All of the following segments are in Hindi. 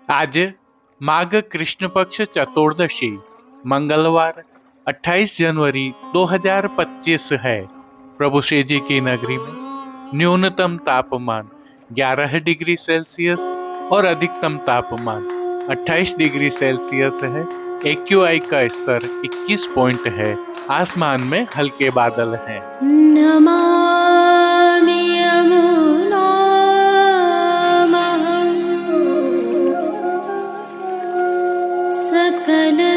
आज माघ कृष्ण पक्ष चतुर्दशी मंगलवार 28 जनवरी 2025 है। प्रभु श्री जी की नगरी में न्यूनतम तापमान 11 डिग्री सेल्सियस और अधिकतम तापमान 28 डिग्री सेल्सियस है। एक्यूआई का स्तर 21 पॉइंट है। आसमान में हल्के बादल हैं। नमामि यमुनामहं सकलसिद्धिहेतुं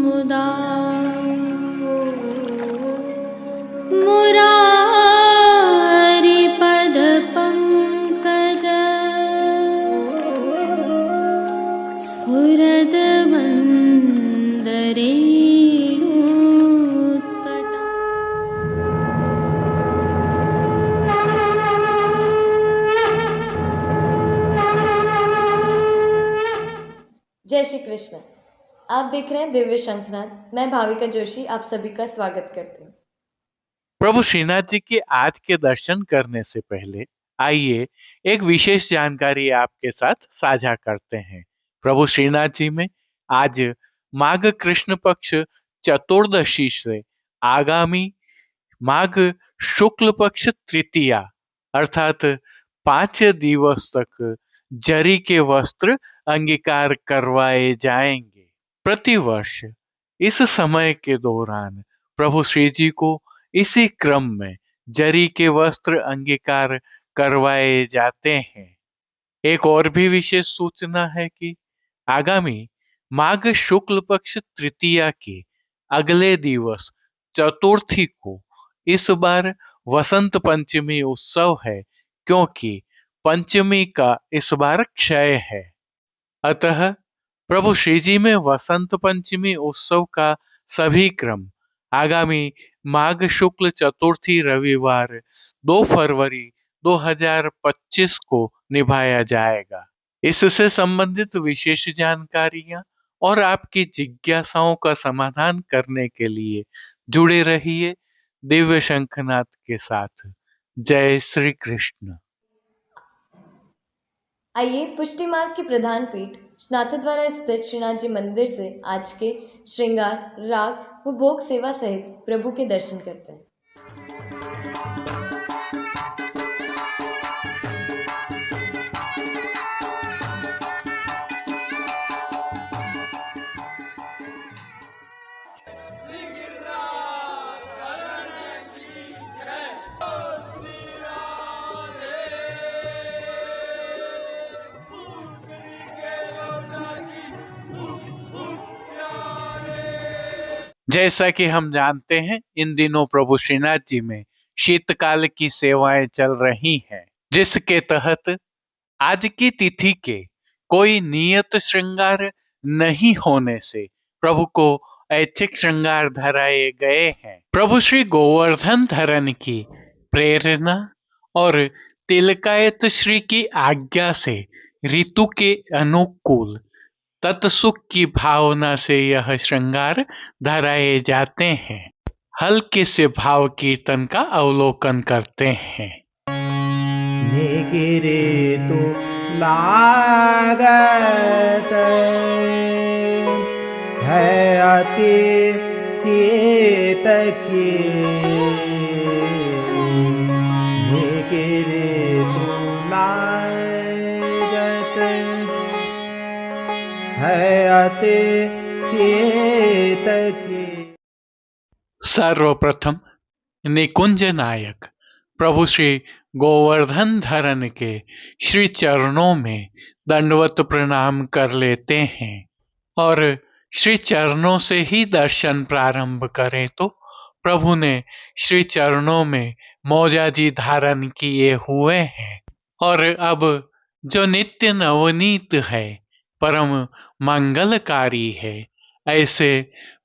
मुदा मुरारिपदपङ्कज स्फुरदवन्दरे जय श्री कृष्ण। आप देख रहे हैं दिव्य शंखनाद। मैं भाविका जोशी आप सभी का स्वागत करती हूँ। प्रभु श्रीनाथ जी के आज के दर्शन करने से पहले आइए एक विशेष जानकारी आपके साथ साझा करते हैं। प्रभु श्रीनाथ जी में आज माघ कृष्ण पक्ष चतुर्दशी से आगामी माघ शुक्ल पक्ष तृतीया अर्थात 5 दिवस तक जरी के वस्त्र अंगीकार करवाए जाएंगे। प्रतिवर्ष इस समय के दौरान प्रभु श्री जी को इसी क्रम में जरी के वस्त्र अंगीकार करवाए जाते हैं। एक और भी विशेष सूचना है कि आगामी माघ शुक्ल पक्ष तृतीया के अगले दिवस चतुर्थी को इस बार वसंत पंचमी उत्सव है, क्योंकि पंचमी का इस बार क्षय है। अतः प्रभु श्री जी में वसंत पंचमी उत्सव का सभी क्रम आगामी माघ शुक्ल चतुर्थी रविवार 2 फरवरी 2025 को निभाया जाएगा। इससे संबंधित विशेष जानकारियां और आपकी जिज्ञासाओं का समाधान करने के लिए जुड़े रहिए दिव्य शंखनाद के साथ। जय श्री कृष्ण। आइए पुष्टि मार्ग की प्रधान पीठ नाथद्वारा स्थित श्रीनाथ जी मंदिर से आज के श्रृंगार, राग व भोग सेवा सहित प्रभु के दर्शन करते हैं। जैसा कि हम जानते हैं, इन दिनों प्रभु श्रीनाथ जी में शीतकाल की सेवाएं चल रही हैं, जिसके तहत आज की तिथि के कोई नियत श्रृंगार नहीं होने से प्रभु को ऐच्छिक श्रृंगार धराए गए हैं। प्रभु श्री गोवर्धन धरन की प्रेरणा और तिलकायत श्री की आज्ञा से ऋतु के अनुकूल तत्सुख की भावना से यह श्रृंगार धराए जाते हैं। हल्के से भाव कीर्तन का अवलोकन करते हैं। निगिरे तो लागत है अति शीत की, निगिरे तो लागत है अति शीत की। सर्वप्रथम निकुंज नायक प्रभु श्री गोवर्धन धरन के श्री चरणों में दंडवत प्रणाम कर लेते हैं और श्री चरणों से ही दर्शन प्रारंभ करें तो प्रभु ने श्री चरणों में मौजाजी धारण किए हुए हैं और अब जो नित्य नवनीत है, परम मंगलकारी है, ऐसे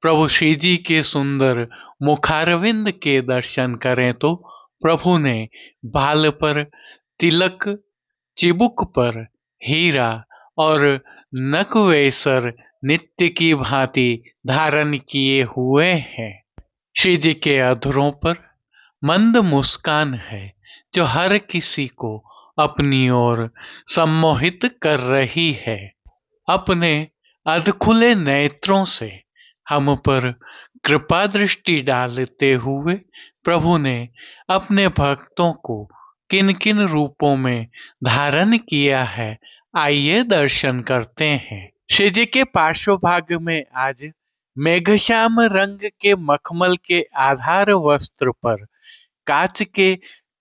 प्रभु श्री जी के सुंदर मुखारविंद के दर्शन करें तो प्रभु ने बाल पर तिलक, चिबुक पर हीरा और नकवेसर नित्य की भांति धारण किए हुए हैं। श्री जी के अधरों पर मंद मुस्कान है जो हर किसी को अपनी ओर सम्मोहित कर रही है। अपने अधखुले नेत्रों से हम पर कृपा दृष्टि डालते हुए प्रभु ने अपने भक्तों को किन किन रूपों में धारण किया है, आइए दर्शन करते हैं। श्री जी के पार्श्व भाग में आज मेघश्याम रंग के मखमल के आधार वस्त्र पर कांच के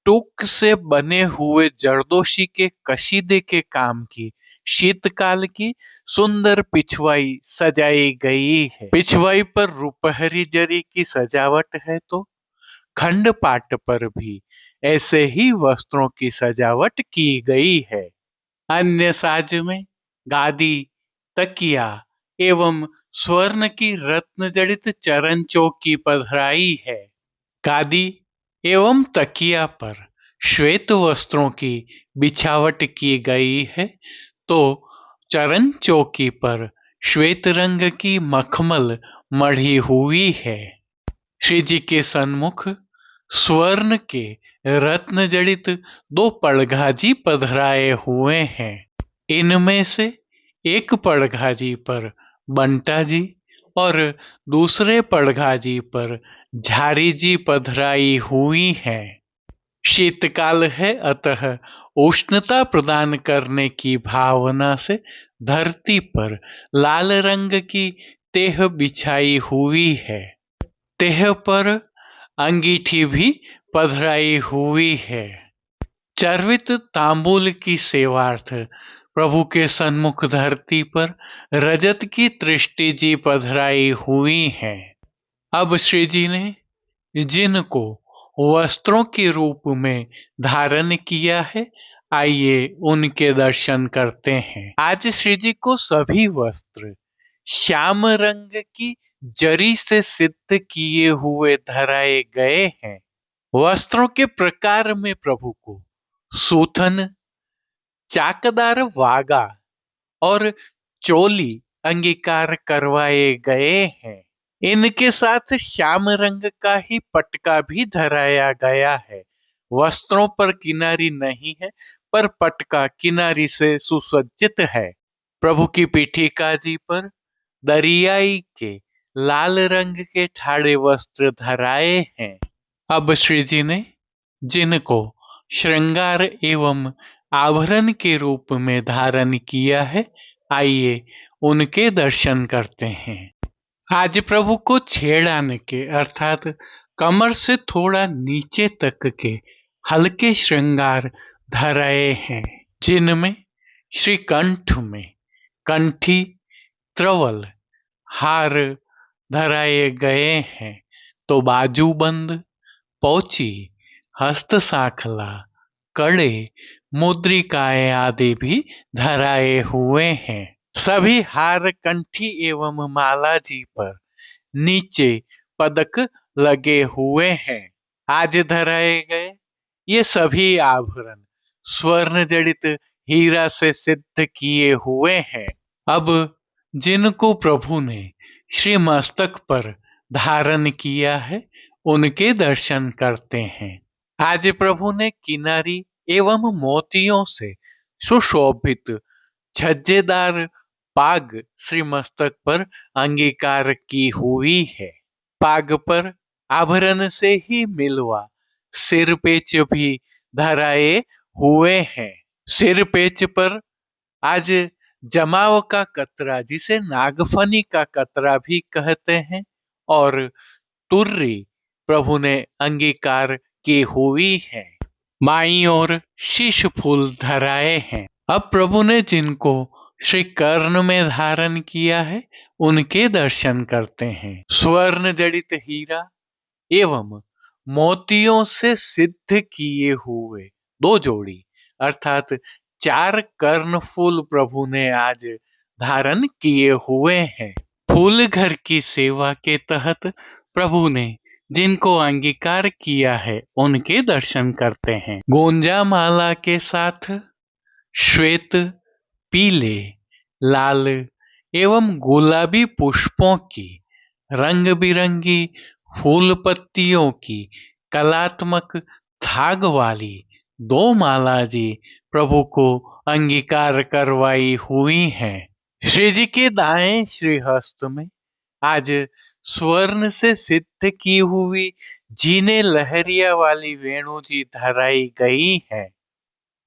टूक से बने हुए जरदोशी के कशीदे के काम की शीतकाल की सुंदर पिछवाई सजाई गई है। पिछवाई पर रुपहरी जरी की सजावट है तो खंड पाट पर भी ऐसे ही वस्त्रों की सजावट की गई है। अन्य साज में गादी, तकिया एवं स्वर्ण की रत्न जड़ित चरण चौकी पधराई है। गादी एवं तकिया पर श्वेत वस्त्रों की बिछावट की गई है तो चरण चौकी पर श्वेत रंग की मखमल मढ़ी हुई है। श्री जी के सन्मुख स्वर्ण के रत्न जड़ित 2 पड़घाजी पधराए हुए हैं। इनमें से एक पड़घाजी पर बंटा जी और दूसरे पड़घाजी पर झारी जी पधराई हुई हैं। शीतकाल है, अतः उष्णता प्रदान करने की भावना से धरती पर लाल रंग की तेह बिछाई हुई है। तेह पर अंगीठी भी पधराई हुई है। चर्वित तांबूल की सेवार्थ प्रभु के सन्मुख धरती पर रजत की तृष्टि जी पधराई हुई है। अब श्री जी ने जिनको वस्त्रों के रूप में धारण किया है, आइए उनके दर्शन करते हैं। आज श्री जी को सभी वस्त्र श्याम रंग की जरी से सिद्ध किए हुए धराए गए हैं। वस्त्रों के प्रकार में प्रभु को सूथन, चाकदार वागा और चोली अंगीकार करवाए गए हैं। इनके साथ श्याम रंग का ही पटका भी धराया गया है। वस्त्रों पर किनारी नहीं है, पर पटका किनारी से सुसज्जित है। प्रभु की पीठिका जी पर दरियाई के लाल रंग के ठाड़े वस्त्र धराए हैं। अब श्री जी ने जिनको श्रृंगार एवं आभरण के रूप में धारण किया है, आइए उनके दर्शन करते हैं। आज प्रभु को छेड़ाने के अर्थात कमर से थोड़ा नीचे तक के हल्के श्रृंगार धराए हैं, जिनमें श्री कंठ में कंठी, त्रवल, हार धराए गए हैं तो बाजूबंद, पौची, हस्त साखला, कड़े, मुद्रिकाएं आदि भी धराए हुए हैं। सभी हार कंठी एवं माला जी पर नीचे पदक लगे हुए हैं। आज धराए गए ये सभी आभरण स्वर्ण जड़ित हीरा से सिद्ध किए हुए हैं। अब जिनको प्रभु ने श्री मस्तक पर धारण किया है, उनके दर्शन करते हैं। आज प्रभु ने किनारी एवं मोतियों से सुशोभित छज्जेदार पाग श्री मस्तक पर अंगीकार की हुई है। पाग पर आभरण से ही मिलवा सिर पेच भी धराए हुए हैं। सिर पेच पर आज जमाव का कतरा, जिसे नागफनी का कतरा भी कहते हैं, और तुर्री प्रभु ने अंगीकार की हुई है। बाईं ओर शीश फूल धराए हैं। अब प्रभु ने जिनको श्री कर्ण में धारण किया है, उनके दर्शन करते हैं। स्वर्ण जड़ित हीरा एवं मोतियों से सिद्ध किए हुए 2 जोड़ी अर्थात 4 कर्ण फूल प्रभु ने आज धारण किए हुए हैं। फूल घर की सेवा के तहत प्रभु ने जिनको अंगीकार किया है, उनके दर्शन करते हैं। गोंजा माला के साथ श्वेत, पीले, लाल एवं गुलाबी पुष्पों की रंग बिरंगी फूल पत्तियों की कलात्मक थाग वाली दो माला जी प्रभु को अंगीकार करवाई हुई हैं। श्री जी के दाएं श्रीहस्त में आज स्वर्ण से सिद्ध की हुई जीने लहरिया वाली वेणु जी धराई गई है।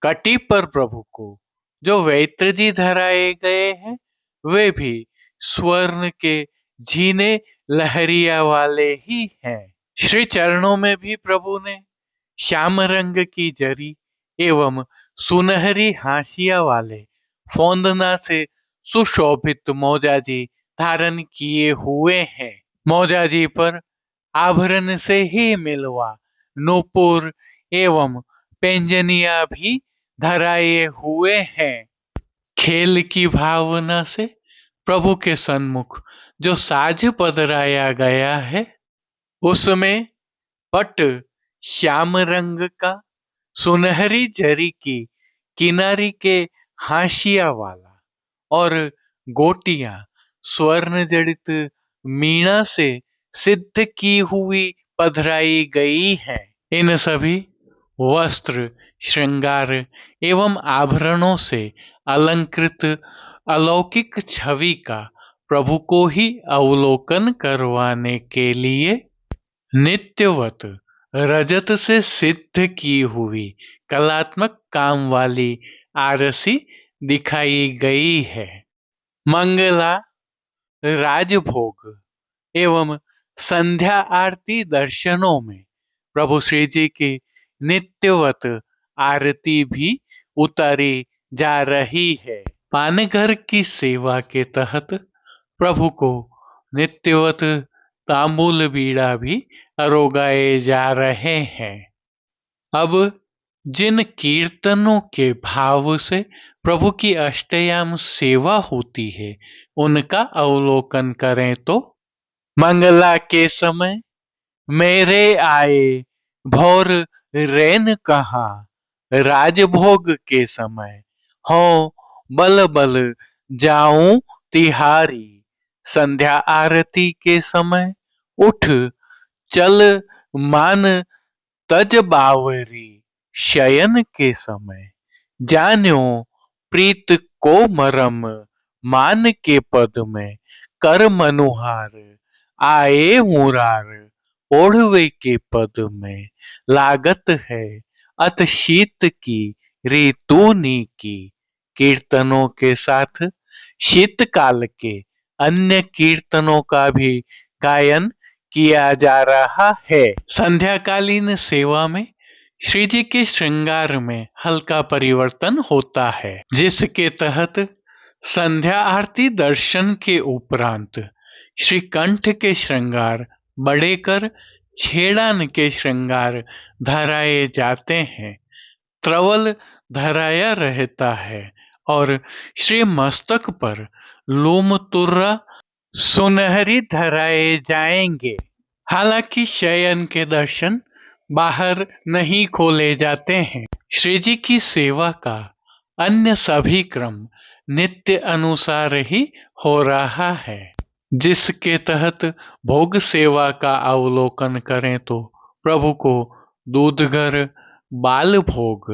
कटी पर प्रभु को जो वैत्र जी धराए गए हैं वे भी स्वर्ण के जीने लहरिया वाले ही हैं। श्री चरणों में भी प्रभु ने श्याम रंग की जरी एवं सुनहरी हाशिया वाले फौंदना से सुशोभित मौजाजी धारण किए हुए हैं। मौजाजी पर आभरण से ही मिलवा नूपुर एवं पेंजनिया भी धराए हुए हैं। खेल की भावना से प्रभु के सन्मुख जो साज पधराया गया है उसमें पट श्याम रंग का सुनहरी जरी की किनारी के हाशिया वाला और गोटियां स्वर्ण जड़ित मीणा से सिद्ध की हुई पधराई गई है। इन सभी वस्त्र श्रृंगार एवं आभरणों से अलंकृत अलौकिक छवि का प्रभु को ही अवलोकन करवाने के लिए नित्यवत रजत से सिद्ध की हुई कलात्मक काम वाली आरसी दिखाई गई है। मंगला राजभोग एवं संध्या आरती दर्शनों में प्रभु श्री जी की नित्यवत आरती भी उतारी जा रही है। पानघर की सेवा के तहत प्रभु को नित्यवत तांबूल बीड़ा भी अरोगाए जा रहे हैं। अब जिन कीर्तनों के भाव से प्रभु की अष्टयाम सेवा होती है उनका अवलोकन करें तो मंगला के समय मेरे आए भोर रैन कहा, राजभोग के समय हो बल बल जाऊं तिहारी। संध्या आरती के समय उठ चल मान तज बावरी। शयन के समय जान्यो प्रीत को मरम, मान के पद में कर मनुहार। आए मुरार ओढ़वे के पद में लागत है अत शीत की ऋतुनी की। कीर्तनों के साथ शीतकाल के अन्य कीर्तनों का भी गायन किया जा रहा है। संध्याकालीन सेवा में श्री जी के श्रृंगार में हल्का परिवर्तन होता है, जिसके तहत संध्या आरती दर्शन के उपरांत श्री कंठ के श्रृंगार बढ़ेकर छेड़ान के श्रृंगार धराए जाते हैं। त्रवल धराया रहता है और श्री मस्तक पर लोम तुर्रा सुनहरी धराए जाएंगे। हालांकि शयन के दर्शन बाहर नहीं खोले जाते हैं। श्री जी की सेवा का अन्य सभी क्रम नित्य अनुसार ही हो रहा है, जिसके तहत भोग सेवा का अवलोकन करें तो प्रभु को दूधघर, बाल भोग,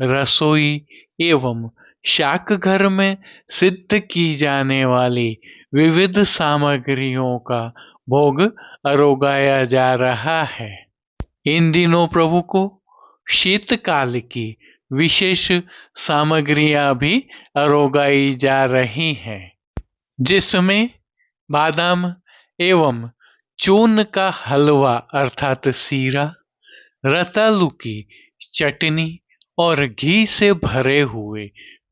रसोई एवं शाक घर में सिद्ध की जाने वाली विविध सामग्रियों का भोग अरोगाया जा रहा है। इन दिनों प्रभु को शीतकाल की विशेष सामग्रियां भी अरोगाई जा रही हैं, जिसमें बादाम एवं चून का हलवा अर्थात सीरा, रतालू की चटनी और घी से भरे हुए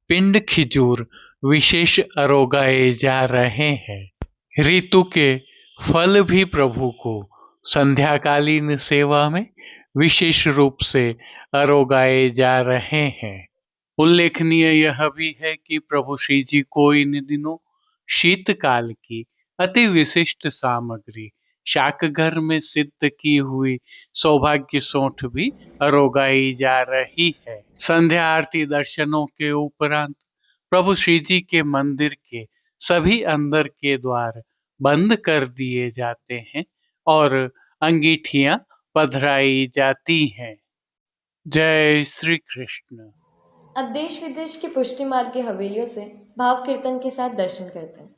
पिंड खिजूर विशेष अरोगाए जा रहे हैं। ऋतु के फल भी प्रभु को संध्याकालीन सेवा में विशेष रूप से अरोगाए जा रहे हैं। उल्लेखनीय यह भी है कि प्रभु श्री जी को इन दिनों शीतकाल की अति विशिष्ट सामग्री शाकघर में सिद्ध की हुई सौभाग्य सौंठ भी अरोगाई जा रही है। संध्या आरती दर्शनों के उपरांत प्रभु श्री जी के मंदिर के सभी अंदर के द्वार बंद कर दिए जाते हैं और अंगीठियां पधराई जाती हैं। जय श्री कृष्ण। अब देश विदेश के पुष्टि मार्ग की हवेलियों से भाव कीर्तन के साथ दर्शन करते हैं।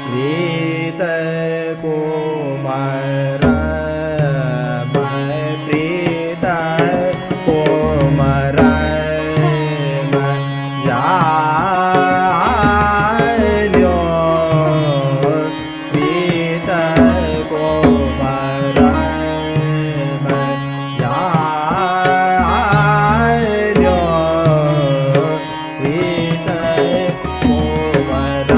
प्रीत कोमर प्रीत कोमर जाल्यो प्रीत कोमर जाल्यो प्रीत कोमर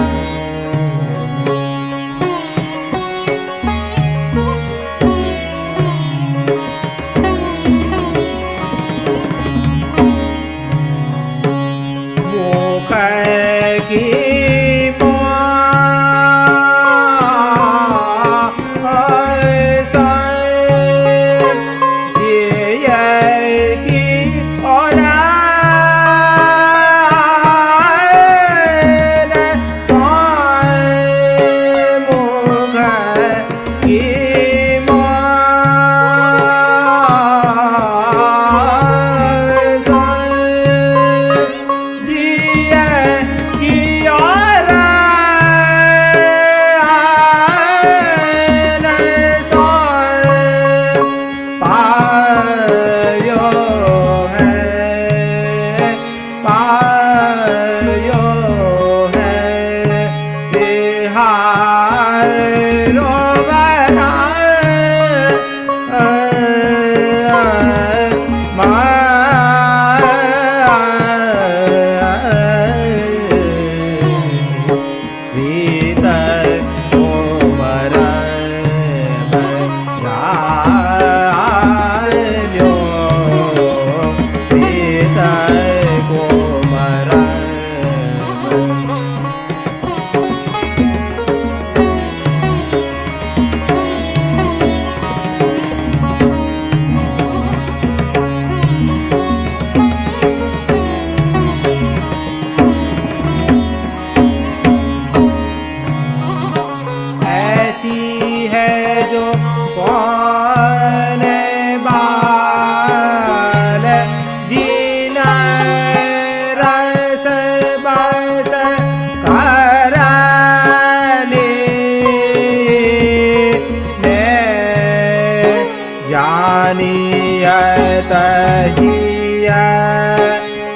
तहिया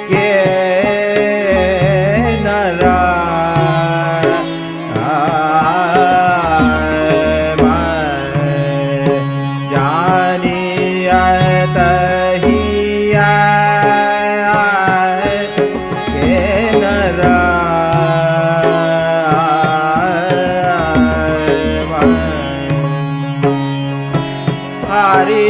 के नरा जानिया तहिया के नरा हरि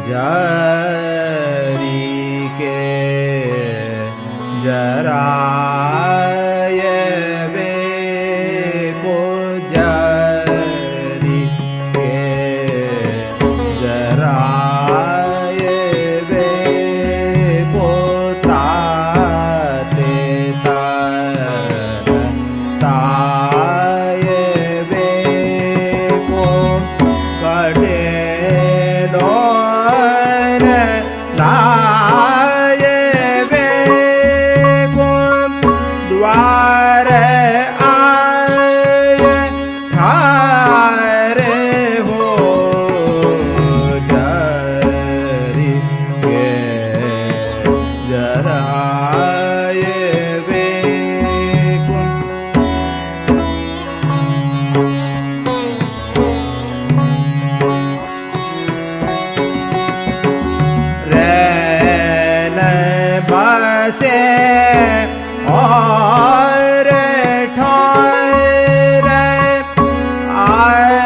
जरी के जराय वे जरी के जराय वे ताते ताय वे कटे लाय वे द्वार आय थारे हो जरी के जराय वे बसे और ठोरे आए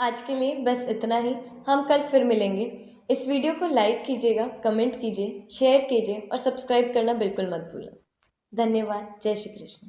आज के लिए बस इतना ही। हम कल फिर मिलेंगे। इस वीडियो को लाइक कीजिएगा, कमेंट कीजिए, शेयर कीजिए और सब्सक्राइब करना बिल्कुल मत भूलें। धन्यवाद। जय श्री कृष्ण।